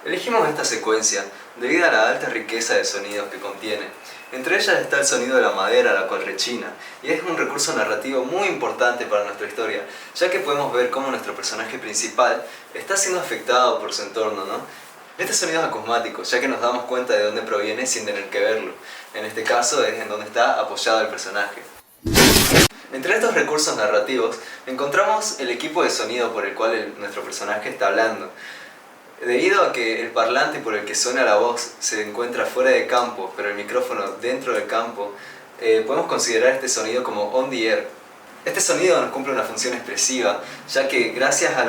Elegimos esta secuencia debido a la alta riqueza de sonidos que contiene. Entre ellas está el sonido de la madera, la cual rechina, y es un recurso narrativo muy importante para nuestra historia, ya que podemos ver cómo nuestro personaje principal está siendo afectado por su entorno, ¿no? Este sonido es acusmático, ya que nos damos cuenta de dónde proviene sin tener que verlo. En este caso es en donde está apoyado el personaje. Entre estos recursos narrativos encontramos el equipo de sonido por el cual nuestro personaje está hablando. Debido a que el parlante por el que suena la voz se encuentra fuera de campo, pero el micrófono dentro del campo, podemos considerar este sonido como on the air. Este sonido nos cumple una función expresiva, ya que gracias a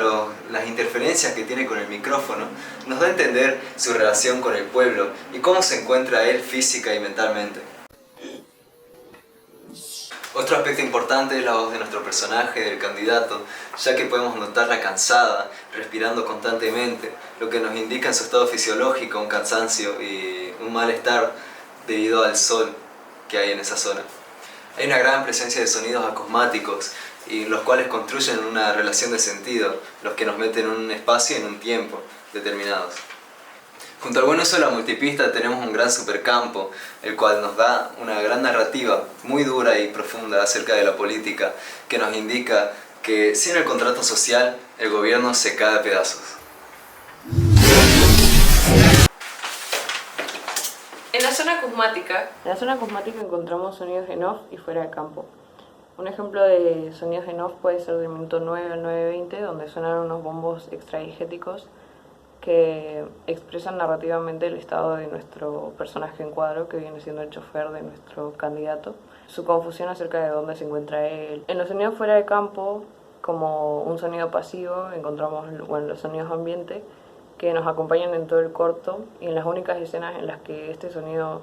las interferencias que tiene con el micrófono, nos da a entender su relación con el pueblo y cómo se encuentra él física y mentalmente. Otro aspecto importante es la voz de nuestro personaje, del candidato, ya que podemos notarla cansada, respirando constantemente, lo que nos indica en su estado fisiológico un cansancio y un malestar debido al sol que hay en esa zona. Hay una gran presencia de sonidos acusmáticos, y los cuales construyen una relación de sentido, los que nos meten en un espacio y en un tiempo determinados. Junto al buen uso de la multipista tenemos un gran supercampo, el cual nos da una gran narrativa muy dura y profunda acerca de la política, que nos indica que sin el contrato social el gobierno se cae a pedazos. En la zona acusmática encontramos sonidos en off y fuera de campo. Un ejemplo de sonidos en off puede ser del minuto 9 al 9:20, donde suenan unos bombos extradigéticos que expresan narrativamente el estado de nuestro personaje en cuadro, que viene siendo el chofer de nuestro candidato, su confusión acerca de dónde se encuentra él. En los sonidos fuera de campo, como un sonido pasivo, encontramos los sonidos ambiente, que nos acompañan en todo el corto, y en las únicas escenas en las que este sonido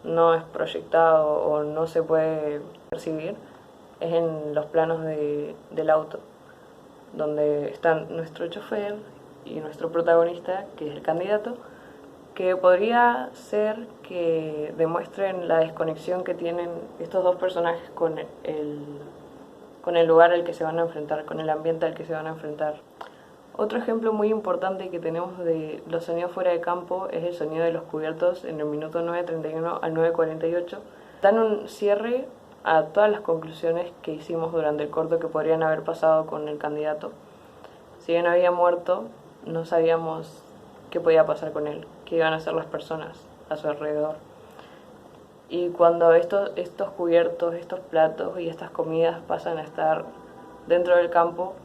no es proyectado o no se puede percibir es en los planos del auto, donde están nuestro chofer y nuestro protagonista, que es el candidato, que podría ser que demuestren la desconexión que tienen estos dos personajes con el lugar al que se van a enfrentar, con el ambiente al que se van a enfrentar. Otro ejemplo muy importante que tenemos de los sonidos fuera de campo es el sonido de los cubiertos en el minuto 9:31 al 9:48. Dan un cierre a todas las conclusiones que hicimos durante el corto que podrían haber pasado con el candidato. Si bien había muerto, no sabíamos qué podía pasar con él, qué iban a hacer las personas a su alrededor. Y cuando estos cubiertos, estos platos y estas comidas pasan a estar dentro del campo,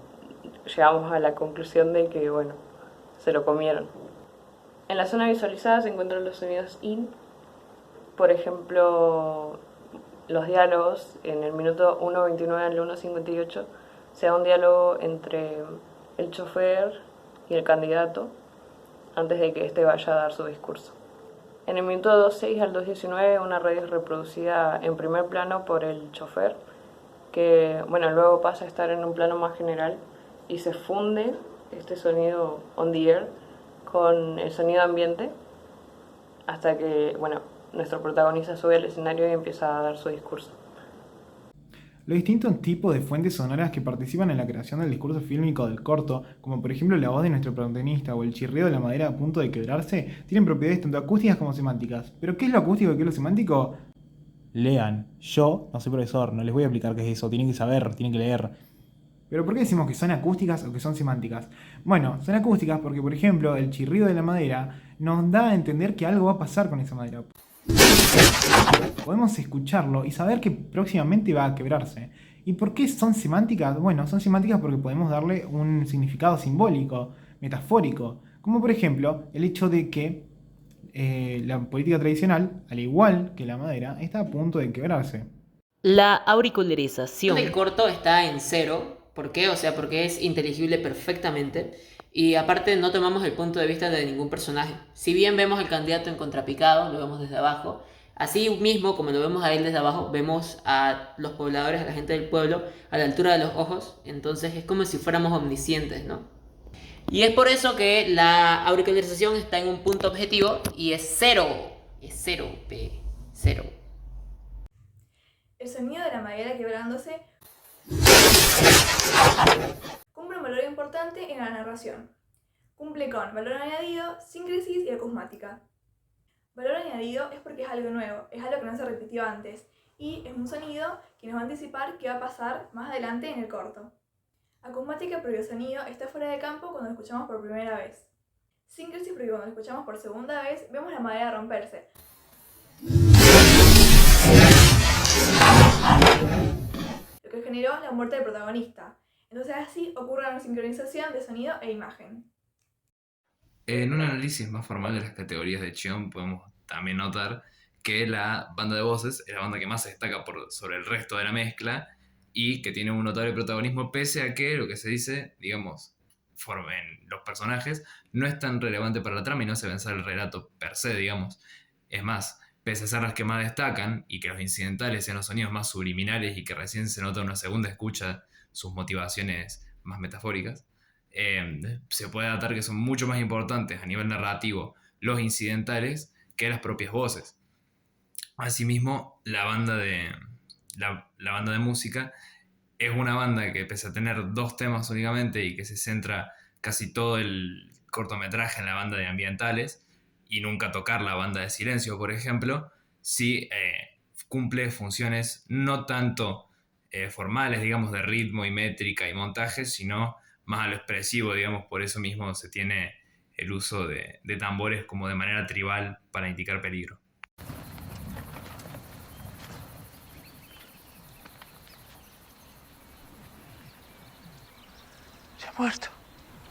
llegamos a la conclusión de que, bueno, se lo comieron. En la zona visualizada se encuentran los sonidos in, por ejemplo, los diálogos. En el minuto 1:29 al 1:58 se da un diálogo entre el chofer y el candidato antes de que éste vaya a dar su discurso. En el minuto 2:06 al 2:19 una radio es reproducida en primer plano por el chofer, que luego pasa a estar en un plano más general y se funde este sonido on the air con el sonido ambiente hasta que nuestro protagonista sube al escenario y empieza a dar su discurso. Los distintos tipos de fuentes sonoras que participan en la creación del discurso fílmico del corto, como por ejemplo la voz de nuestro protagonista o el chirrido de la madera a punto de quebrarse, tienen propiedades tanto acústicas como semánticas. ¿Pero qué es lo acústico y qué es lo semántico? Lean. Yo no soy profesor, no les voy a explicar qué es eso, tienen que saber, tienen que leer. ¿Pero por qué decimos que son acústicas o que son semánticas? Bueno, son acústicas porque, por ejemplo, el chirrido de la madera nos da a entender que algo va a pasar con esa madera. Podemos escucharlo y saber que próximamente va a quebrarse. ¿Y por qué son semánticas? Bueno, son semánticas porque podemos darle un significado simbólico, metafórico. Como por ejemplo, el hecho de que la política tradicional, al igual que la madera, está a punto de quebrarse. La auricularización del corto está en 0. ¿Por qué? Porque es inteligible perfectamente. Y aparte no tomamos el punto de vista de ningún personaje. Si bien vemos al candidato en contrapicado, lo vemos desde abajo. Así mismo, como lo vemos a él desde abajo, vemos a los pobladores, a la gente del pueblo, a la altura de los ojos. Entonces es como si fuéramos omniscientes, ¿no? Y es por eso que la auricularización está en un punto objetivo y es 0. Es 0, P. 0. El sonido de la madera quebrándose cumple un valor importante en la narración. Cumple con valor añadido, síncresis y acusmática. Valor añadido es porque es algo nuevo, es algo que no se repitió antes, y es un sonido que nos va a anticipar qué va a pasar más adelante en el corto. Acusmática porque el sonido está fuera de campo cuando lo escuchamos por primera vez. Síncresis porque cuando lo escuchamos por segunda vez vemos la madera romperse. Lo que generó la muerte del protagonista. Entonces así ocurre una sincronización de sonido e imagen. En un análisis más formal de las categorías de Chion podemos también notar que la banda de voces es la banda que más se destaca sobre el resto de la mezcla y que tiene un notable protagonismo pese a que lo que se dice, digamos, en los personajes no es tan relevante para la trama y no se pensar el relato per se, digamos. Es más, pese a ser las que más destacan y que los incidentales sean los sonidos más subliminales y que recién se nota una segunda escucha sus motivaciones más metafóricas, se puede datar que son mucho más importantes a nivel narrativo los incidentales que las propias voces. Asimismo, la banda de música es una banda que, pese a tener 2 temas únicamente y que se centra casi todo el cortometraje en la banda de ambientales y nunca tocar la banda de silencio, por ejemplo, sí cumple funciones no tanto formales, digamos, de ritmo y métrica y montaje, sino más a lo expresivo, digamos. Por eso mismo se tiene el uso de tambores como de manera tribal para indicar peligro. Se ha muerto.